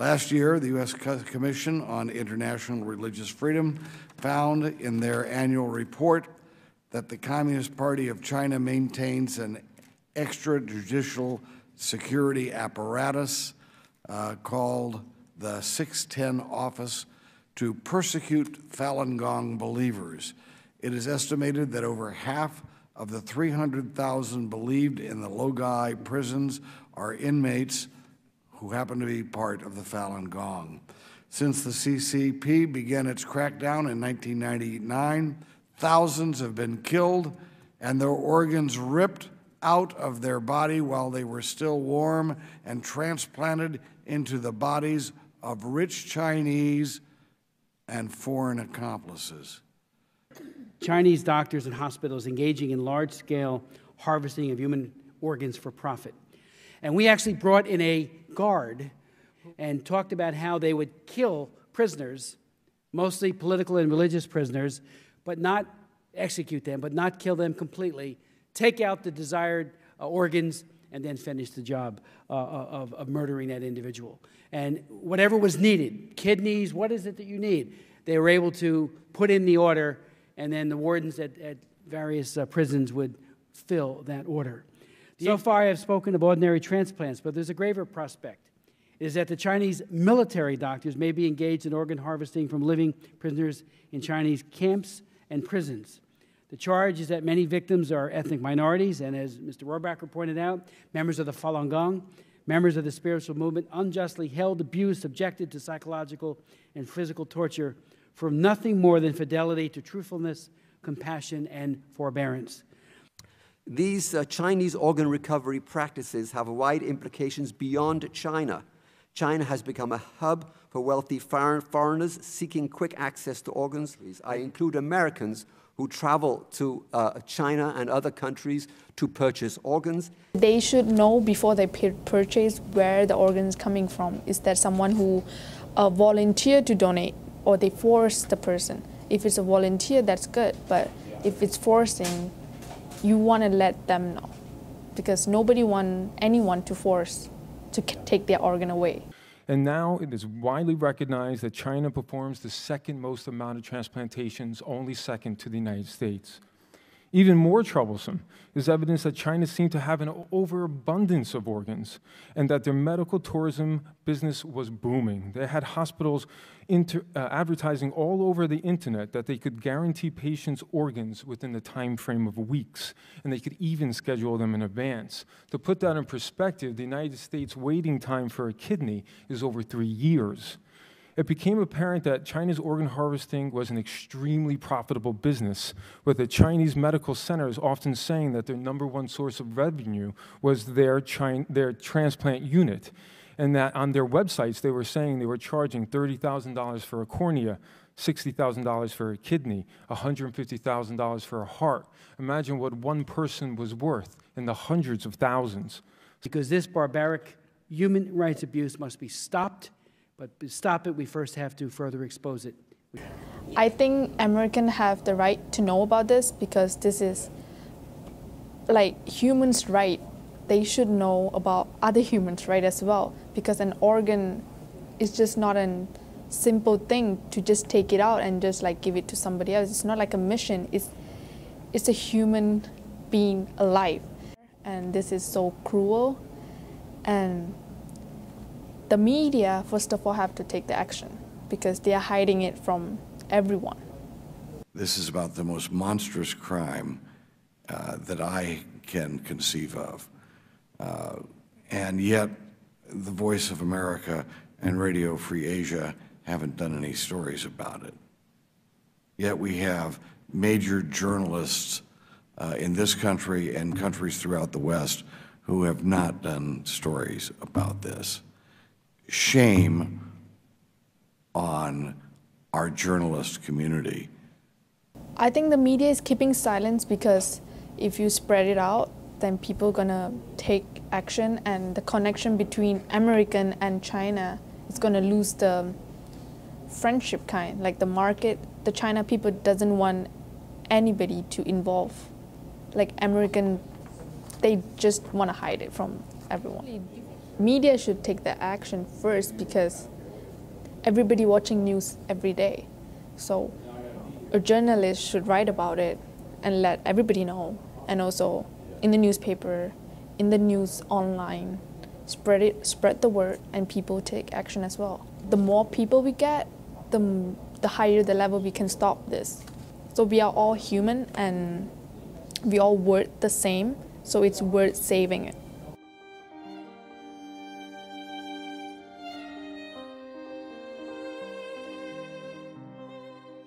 Last year, the U.S. Commission on International Religious Freedom found in their annual report that the Communist Party of China maintains an extrajudicial security apparatus called the 610 Office to persecute Falun Gong believers. It is estimated that over half of the 300,000 believed in the Logai prisons are inmates who happen to be part of the Falun Gong. Since the CCP began its crackdown in 1999, thousands have been killed and their organs ripped out of their body while they were still warm and transplanted into the bodies of rich Chinese and foreign accomplices. Chinese doctors and hospitals engaging in large-scale harvesting of human organs for profit. And we actually brought in a guard and talked about how they would kill prisoners, mostly political and religious prisoners, but not execute them, but not kill them completely, take out the desired organs, and then finish the job of murdering that individual. And whatever was needed, kidneys, what is it that you need? They were able to put in the order, and then the wardens at various prisons would fill that order. So far, I have spoken of ordinary transplants, but there's a graver prospect. It is that the Chinese military doctors may be engaged in organ harvesting from living prisoners in Chinese camps and prisons. The charge is that many victims are ethnic minorities, and as Mr. Rohrabacher pointed out, members of the Falun Gong, members of the spiritual movement, unjustly held, abused, subjected to psychological and physical torture for nothing more than fidelity to truthfulness, compassion, and forbearance. These Chinese organ recovery practices have wide implications beyond China. China has become a hub for wealthy foreigners seeking quick access to organs. I include Americans who travel to China and other countries to purchase organs. They should know before they purchase where the organ is coming from. Is that someone who volunteered to donate, or they force the person? If it's a volunteer, that's good, but if it's forcing, you want to let them know, because nobody wants anyone to force to take their organ away. And now it is widely recognized that China performs the second most amount of transplantations, only second to the United States. Even more troublesome is evidence that China seemed to have an overabundance of organs and that their medical tourism business was booming. They had hospitals advertising all over the internet that they could guarantee patients organs within the time frame of weeks, and they could even schedule them in advance. To put that in perspective, the United States waiting time for a kidney is over 3 years. It became apparent that China's organ harvesting was an extremely profitable business, with the Chinese medical centers often saying that their #1 source of revenue was their transplant unit, and that on their websites they were saying they were charging $30,000 for a cornea, $60,000 for a kidney, $150,000 for a heart. Imagine what one person was worth in the hundreds of thousands. Because this barbaric human rights abuse must be stopped. But to stop it, we first have to further expose it. I think Americans have the right to know about this, because this is like humans' right. They should know about other humans' right as well, because an organ is just not a simple thing to just take it out and just like give it to somebody else. It's not like a mission. It's a human being alive. And this is so cruel. And the media, first of all, have to take the action, because they are hiding it from everyone. This is about the most monstrous crime that I can conceive of. And yet, the Voice of America and Radio Free Asia haven't done any stories about it. Yet we have major journalists in this country and countries throughout the West who have not done stories about this. Shame on our journalist community. I think the media is keeping silence, because if you spread it out, then people are gonna take action, and the connection between American and China is gonna lose the friendship kind. Like the market, the China people doesn't want anybody to involve. Like American, they just wanna hide it from everyone. Media should take the action first, because everybody watching news every day. So a journalist should write about it and let everybody know, and also in the newspaper, in the news online, spread the word, and people take action as well. The more people we get, the higher the level we can stop this. So we are all human and we all worth the same, so it's worth saving it.